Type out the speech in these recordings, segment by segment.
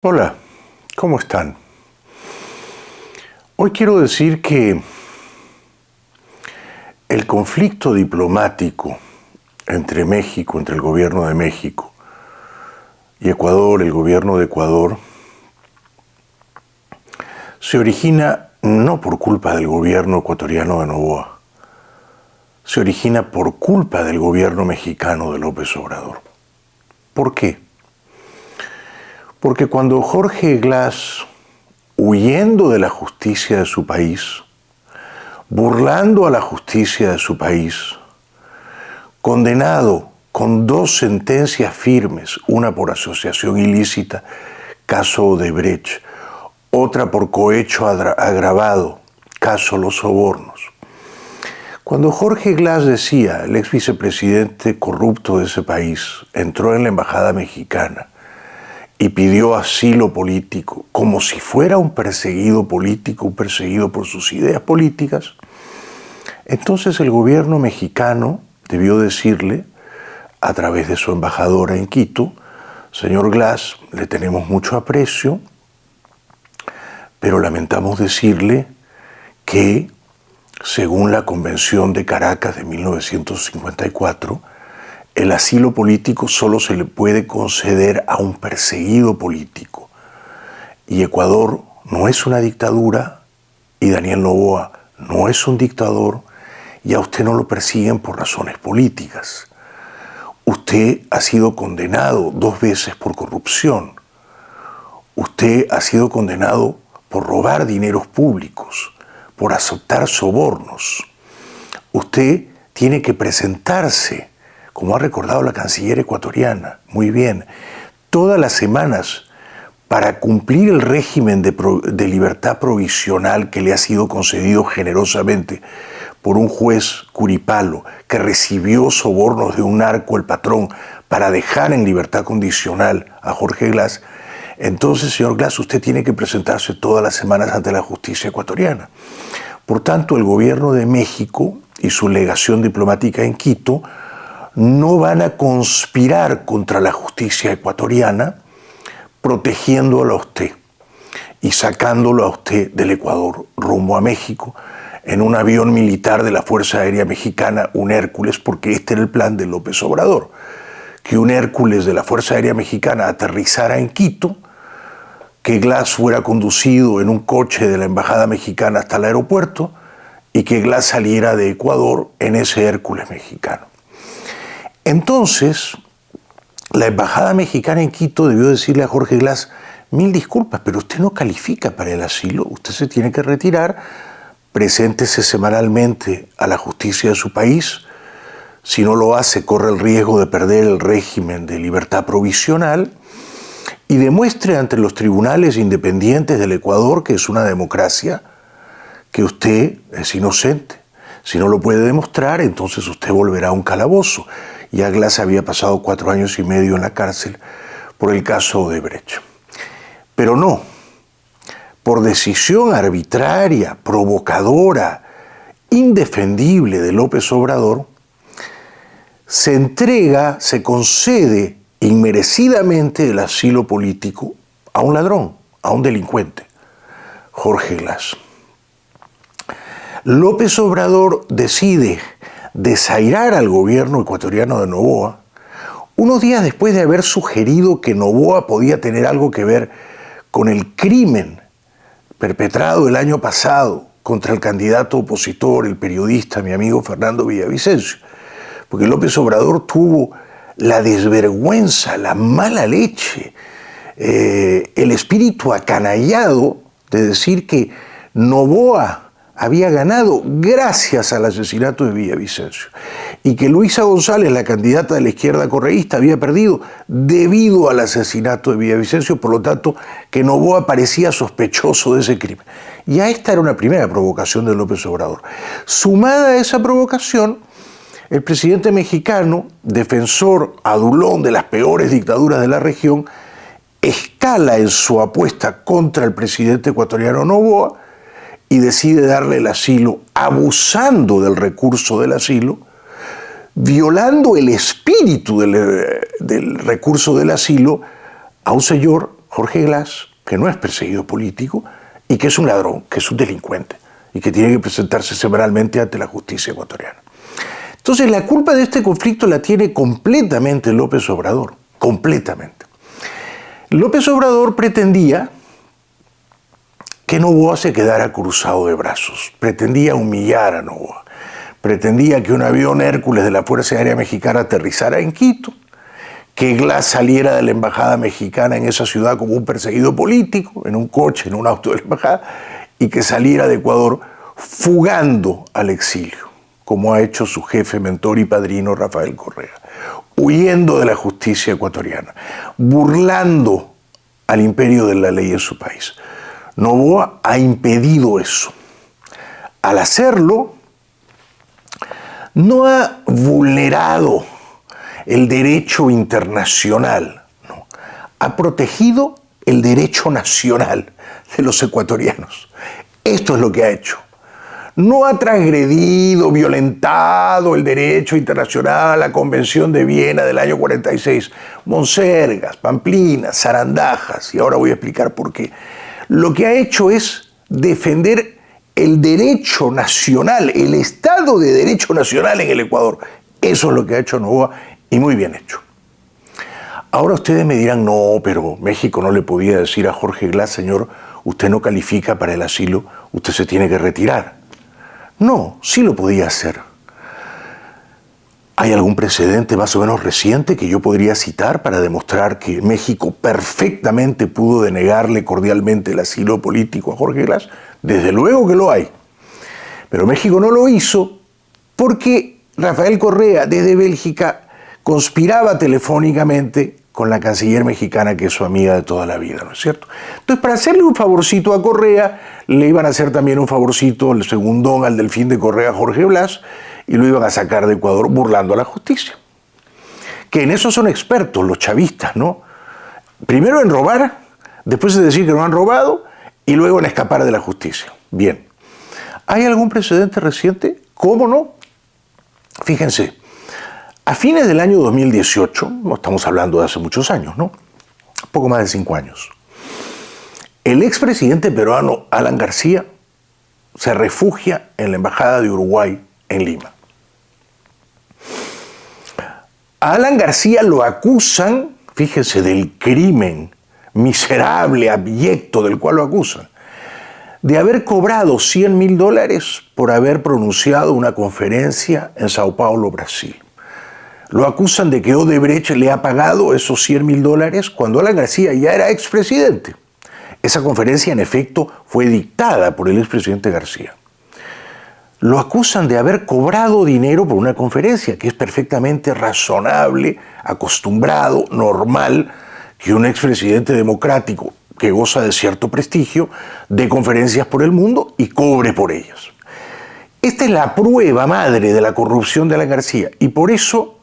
Hola, ¿cómo están? Hoy quiero decir que el conflicto diplomático entre México, entre el gobierno de México y Ecuador, el gobierno de Ecuador, se origina no por culpa del gobierno ecuatoriano de Noboa, se origina por culpa del gobierno mexicano de López Obrador. ¿Por qué? Porque cuando Jorge Glass, huyendo de la justicia de su país, burlando a la justicia de su país, condenado con 2 sentencias firmes, una por asociación ilícita, caso Odebrecht, otra por cohecho agravado, caso Los Sobornos. Cuando Jorge Glass decía, el ex vicepresidente corrupto de ese país, entró en la embajada mexicana y pidió asilo político, como si fuera un perseguido político, un perseguido por sus ideas políticas, entonces el gobierno mexicano debió decirle, a través de su embajadora en Quito, señor Glass, le tenemos mucho aprecio, pero lamentamos decirle que, según la Convención de Caracas de 1954, el asilo político solo se le puede conceder a un perseguido político. Y Ecuador no es una dictadura, y Daniel Noboa no es un dictador, y a usted no lo persiguen por razones políticas. Usted ha sido condenado 2 veces por corrupción. Usted ha sido condenado por robar dineros públicos, por aceptar sobornos. Usted tiene que presentarse, como ha recordado la canciller ecuatoriana, muy bien, todas las semanas para cumplir el régimen de libertad provisional que le ha sido concedido generosamente por un juez curipalo que recibió sobornos de un narco, el patrón, para dejar en libertad condicional a Jorge Glass. Entonces, señor Glass, usted tiene que presentarse todas las semanas ante la justicia ecuatoriana. Por tanto, el gobierno de México y su legación diplomática en Quito no van a conspirar contra la justicia ecuatoriana, protegiéndolo a usted y sacándolo a usted del Ecuador rumbo a México en un avión militar de la Fuerza Aérea Mexicana, un Hércules, porque este era el plan de López Obrador, que un Hércules de la Fuerza Aérea Mexicana aterrizara en Quito, que Glass fuera conducido en un coche de la Embajada Mexicana hasta el aeropuerto y que Glass saliera de Ecuador en ese Hércules mexicano. Entonces, la Embajada Mexicana en Quito debió decirle a Jorge Glass, 1000 disculpas, pero usted no califica para el asilo, usted se tiene que retirar, preséntese semanalmente a la justicia de su país, si no lo hace corre el riesgo de perder el régimen de libertad provisional y demuestre ante los tribunales independientes del Ecuador que es una democracia, que usted es inocente. Si no lo puede demostrar, entonces usted volverá a un calabozo. Ya Glass había pasado 4 años y medio en la cárcel por el caso Odebrecht. Pero no, por decisión arbitraria, provocadora, indefendible de López Obrador, se entrega, se concede inmerecidamente el asilo político a un ladrón, a un delincuente, Jorge Glass. López Obrador decide desairar al gobierno ecuatoriano de Noboa unos días después de haber sugerido que Noboa podía tener algo que ver con el crimen perpetrado el año pasado contra el candidato opositor, el periodista, mi amigo Fernando Villavicencio. Porque López Obrador tuvo la desvergüenza, la mala leche, el espíritu acanallado de decir que Noboa había ganado gracias al asesinato de Villavicencio y que Luisa González, la candidata de la izquierda correísta, había perdido debido al asesinato de Villavicencio, por lo tanto que Noboa parecía sospechoso de ese crimen. Ya esta era una primera provocación de López Obrador. Sumada a esa provocación, el presidente mexicano, defensor adulón de las peores dictaduras de la región, escala en su apuesta contra el presidente ecuatoriano Noboa y decide darle el asilo, abusando del recurso del asilo, violando el espíritu del recurso del asilo a un señor Jorge Glass, que no es perseguido político y que es un ladrón, que es un delincuente y que tiene que presentarse semanalmente ante la justicia ecuatoriana. Entonces la culpa de este conflicto la tiene completamente López Obrador, completamente. López Obrador pretendía que Noboa se quedara cruzado de brazos, pretendía humillar a Noboa, pretendía que un avión Hércules de la Fuerza Aérea Mexicana aterrizara en Quito, que Glass saliera de la embajada mexicana en esa ciudad como un perseguido político, en un coche, en un auto de la embajada, y que saliera de Ecuador fugando al exilio, como ha hecho su jefe, mentor y padrino Rafael Correa, huyendo de la justicia ecuatoriana, burlando al imperio de la ley en su país. Noboa ha impedido eso. Al hacerlo, no ha vulnerado el derecho internacional, no, ha protegido el derecho nacional de los ecuatorianos. Esto es lo que ha hecho. No ha transgredido, violentado el derecho internacional, la Convención de Viena del año 46, Monsergas, Pamplinas, zarandajas, y ahora voy a explicar por qué. Lo que ha hecho es defender el derecho nacional, el Estado de Derecho Nacional en el Ecuador. Eso es lo que ha hecho Noboa y muy bien hecho. Ahora ustedes me dirán, no, pero México no le podía decir a Jorge Glass, señor, usted no califica para el asilo, usted se tiene que retirar. No, sí lo podía hacer. ¿Hay algún precedente más o menos reciente que yo podría citar para demostrar que México perfectamente pudo denegarle cordialmente el asilo político a Jorge Glass? Desde luego que lo hay. Pero México no lo hizo porque Rafael Correa, desde Bélgica, conspiraba telefónicamente con la canciller mexicana, que es su amiga de toda la vida, ¿no es cierto? Entonces, para hacerle un favorcito a Correa, le iban a hacer también un favorcito, el segundón al delfín de Correa, Jorge Glass, y lo iban a sacar de Ecuador burlando a la justicia. Que en eso son expertos los chavistas, ¿no? Primero en robar, después de decir que no han robado, y luego en escapar de la justicia. Bien. ¿Hay algún precedente reciente? ¿Cómo no? Fíjense, a fines del año 2018, no estamos hablando de hace muchos años, ¿no? Poco más de 5 años. El expresidente peruano Alan García se refugia en la Embajada de Uruguay en Lima. A Alan García lo acusan, fíjense, del crimen miserable, abyecto del cual lo acusan, de haber cobrado $100.000 por haber pronunciado una conferencia en Sao Paulo, Brasil. Lo acusan de que Odebrecht le ha pagado esos $100.000 cuando Alan García ya era expresidente. Esa conferencia, en efecto, fue dictada por el expresidente García. Lo acusan de haber cobrado dinero por una conferencia, que es perfectamente razonable, acostumbrado, normal, que un expresidente democrático que goza de cierto prestigio dé conferencias por el mundo y cobre por ellas. Esta es la prueba madre de la corrupción de Alan García y por eso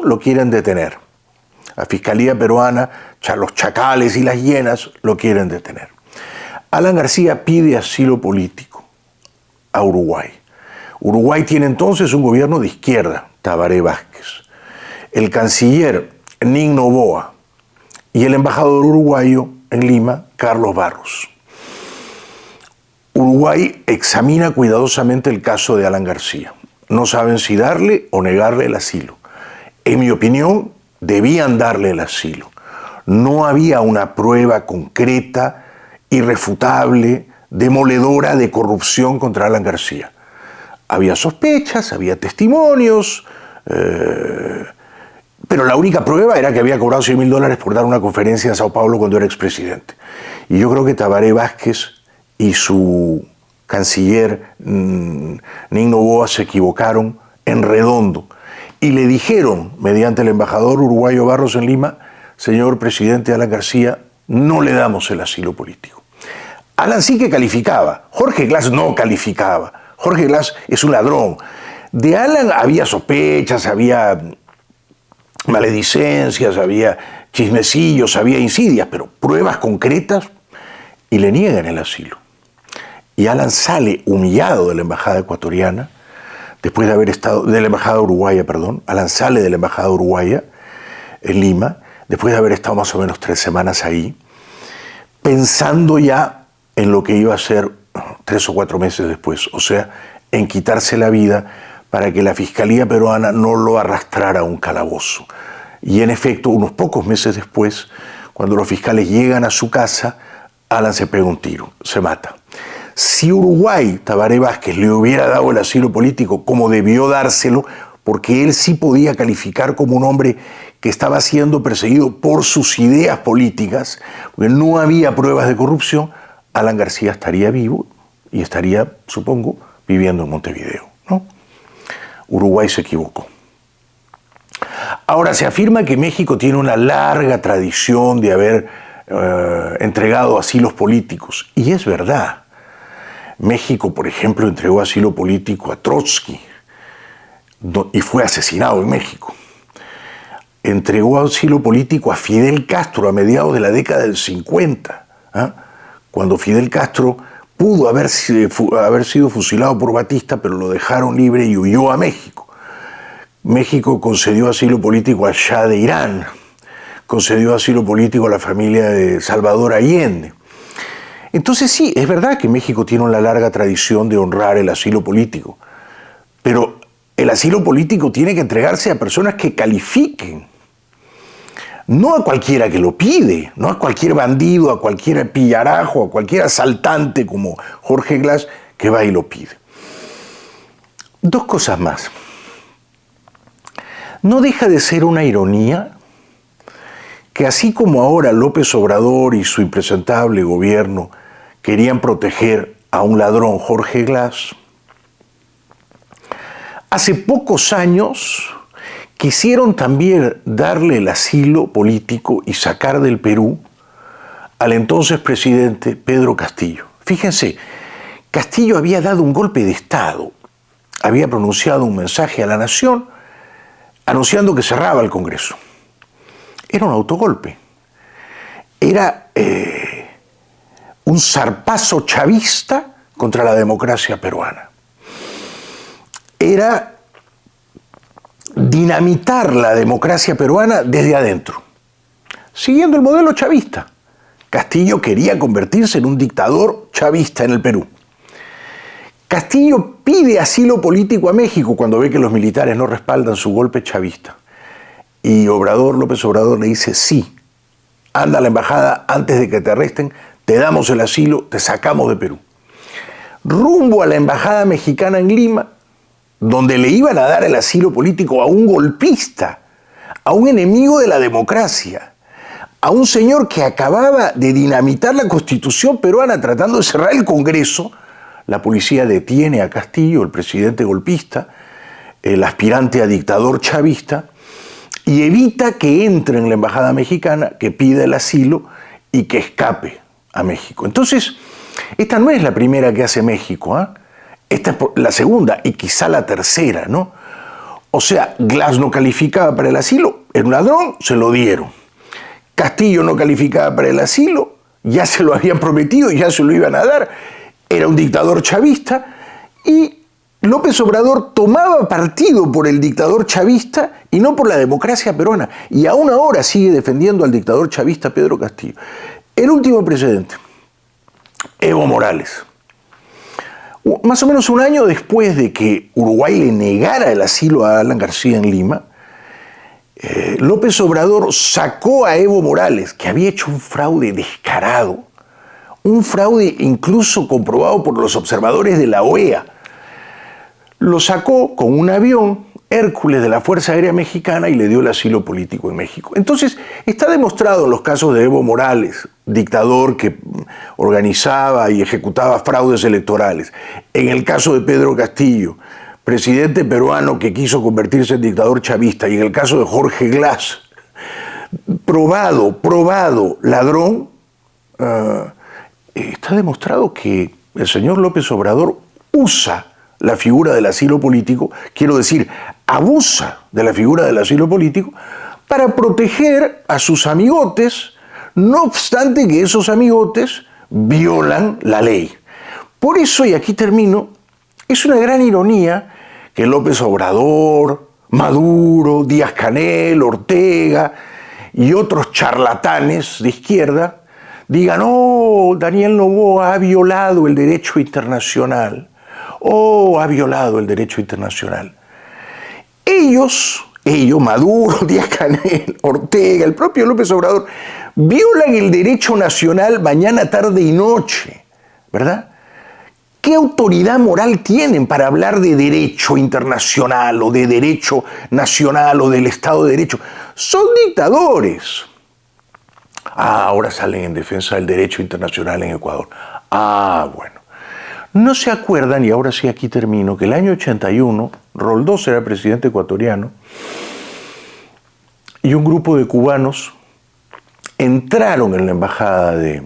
lo quieren detener. La Fiscalía peruana, los chacales y las hienas lo quieren detener. Alan García pide asilo político a Uruguay. Uruguay tiene entonces un gobierno de izquierda, Tabaré Vázquez. El canciller Nin Noboa y el embajador uruguayo en Lima, Carlos Barros. Uruguay examina cuidadosamente el caso de Alan García. No saben si darle o negarle el asilo. En mi opinión, debían darle el asilo. No había una prueba concreta, irrefutable, demoledora de corrupción contra Alan García. Había sospechas, había testimonios, pero la única prueba era que había cobrado $100.000 por dar una conferencia en Sao Paulo cuando era expresidente. Y yo creo que Tabaré Vázquez y su canciller Nin Noboa se equivocaron en redondo y le dijeron, mediante el embajador uruguayo Barros en Lima, señor presidente Alan García, no le damos el asilo político. Alan sí que calificaba, Jorge Glass no calificaba. Jorge Glass es un ladrón. De Alan había sospechas, había maledicencias, había chismecillos, había insidias, pero pruebas concretas, y le niegan el asilo. Y Alan sale humillado de la embajada ecuatoriana, después de haber estado, de la embajada uruguaya, perdón, Alan sale de la embajada uruguaya en Lima, después de haber estado más o menos 3 semanas ahí, pensando ya en lo que iba a ser 3 o 4 meses después, o sea, en quitarse la vida para que la Fiscalía peruana no lo arrastrara a un calabozo. Y en efecto, unos pocos meses después, cuando los fiscales llegan a su casa, Alan se pega un tiro, se mata. Si Uruguay, Tabaré Vázquez, le hubiera dado el asilo político como debió dárselo, porque él sí podía calificar como un hombre que estaba siendo perseguido por sus ideas políticas, porque no había pruebas de corrupción, Alan García estaría vivo y estaría, supongo, viviendo en Montevideo, ¿no? Uruguay se equivocó. Ahora, se afirma que México tiene una larga tradición de haber entregado asilos políticos, y es verdad. México, por ejemplo, entregó asilo político a Trotsky y fue asesinado en México. Entregó asilo político a Fidel Castro a mediados de la década del 50, cuando Fidel Castro pudo haber sido fusilado por Batista, pero lo dejaron libre y huyó a México. México concedió asilo político al Shah de Irán, concedió asilo político a la familia de Salvador Allende. Entonces sí, es verdad que México tiene una larga tradición de honrar el asilo político, pero el asilo político tiene que entregarse a personas que califiquen, no a cualquiera que lo pide, no a cualquier bandido, a cualquier pillarajo, a cualquier asaltante como Jorge Glass que va y lo pide. 2 cosas más. No deja de ser una ironía que así como ahora López Obrador y su impresentable gobierno querían proteger a un ladrón, Jorge Glass, hace pocos años quisieron también darle el asilo político y sacar del Perú al entonces presidente Pedro Castillo. Fíjense, Castillo había dado un golpe de Estado, había pronunciado un mensaje a la nación anunciando que cerraba el Congreso. Era un autogolpe, era un zarpazo chavista contra la democracia peruana. Era dinamitar la democracia peruana desde adentro, siguiendo el modelo chavista. Castillo quería convertirse en un dictador chavista en el Perú. Castillo pide asilo político a México cuando ve que los militares no respaldan su golpe chavista. Y López Obrador le dice, sí, anda a la embajada antes de que te arresten, te damos el asilo, te sacamos de Perú. Rumbo a la embajada mexicana en Lima, donde le iban a dar el asilo político a un golpista, a un enemigo de la democracia, a un señor que acababa de dinamitar la Constitución peruana tratando de cerrar el Congreso. La policía detiene a Castillo, el presidente golpista, el aspirante a dictador chavista, y evita que entre en la embajada mexicana, que pida el asilo y que escape a México. Entonces, esta no es la primera que hace México, ¿eh? Esta es la segunda y quizá la tercera, ¿no? O sea, Glass no calificaba para el asilo, era un ladrón, se lo dieron. Castillo no calificaba para el asilo, ya se lo habían prometido, ya se lo iban a dar, era un dictador chavista, y López Obrador tomaba partido por el dictador chavista y no por la democracia peruana, y aún ahora sigue defendiendo al dictador chavista Pedro Castillo. El último precedente, Evo Morales. Más o menos un año después de que Uruguay le negara el asilo a Alan García en Lima, López Obrador sacó a Evo Morales, que había hecho un fraude descarado, un fraude incluso comprobado por los observadores de la OEA. Lo sacó con un avión Hércules de la Fuerza Aérea Mexicana y le dio el asilo político en México. Entonces, está demostrado en los casos de Evo Morales, dictador que organizaba y ejecutaba fraudes electorales. En el caso de Pedro Castillo, presidente peruano que quiso convertirse en dictador chavista. Y en el caso de Jorge Glass, probado ladrón, está demostrado que el señor López Obrador usa la figura del asilo político, quiero decir, abusa de la figura del asilo político para proteger a sus amigotes, no obstante que esos amigotes violan la ley. Por eso, y aquí termino, es una gran ironía que López Obrador, Maduro, Díaz-Canel, Ortega y otros charlatanes de izquierda digan, oh, Daniel Noboa ha violado el derecho internacional, oh, ha violado el derecho internacional. Ellos, Maduro, Díaz-Canel, Ortega, el propio López Obrador, violan el derecho nacional mañana, tarde y noche, ¿verdad? ¿Qué autoridad moral tienen para hablar de derecho internacional o de derecho nacional o del Estado de Derecho? Son dictadores. Ahora salen en defensa del derecho internacional en Ecuador. Bueno. No se acuerdan, y ahora sí aquí termino, que el año 81, Roldós era presidente ecuatoriano, y un grupo de cubanos entraron en la embajada de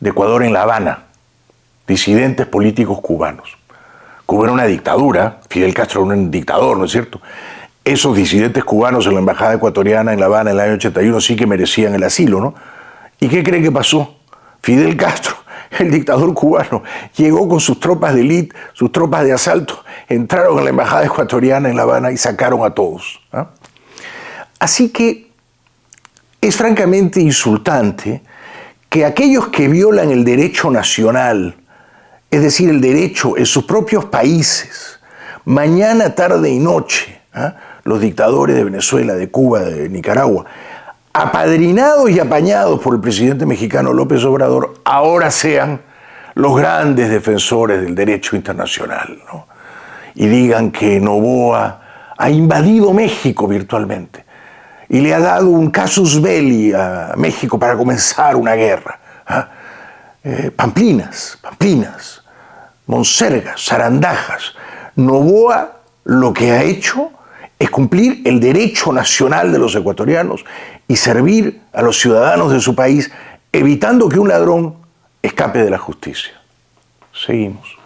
Ecuador en La Habana, disidentes políticos cubanos. Cuba era una dictadura, Fidel Castro era un dictador, ¿no es cierto? Esos disidentes cubanos en la embajada ecuatoriana en La Habana en el año 81 sí que merecían el asilo, ¿no? ¿Y qué cree que pasó? Fidel Castro, el dictador cubano, llegó con sus tropas de élite, sus tropas de asalto, entraron en la embajada ecuatoriana en La Habana y sacaron a todos. Así que es francamente insultante que aquellos que violan el derecho nacional, es decir, el derecho en sus propios países, mañana, tarde y noche, los dictadores de Venezuela, de Cuba, de Nicaragua, apadrinados y apañados por el presidente mexicano López Obrador, ahora sean los grandes defensores del derecho internacional, ¿no? Y digan que Noboa ha invadido México virtualmente y le ha dado un casus belli a México para comenzar una guerra. Pamplinas, monsergas, zarandajas. Noboa lo que ha hecho es cumplir el derecho nacional de los ecuatorianos y servir a los ciudadanos de su país, evitando que un ladrón escape de la justicia. Seguimos.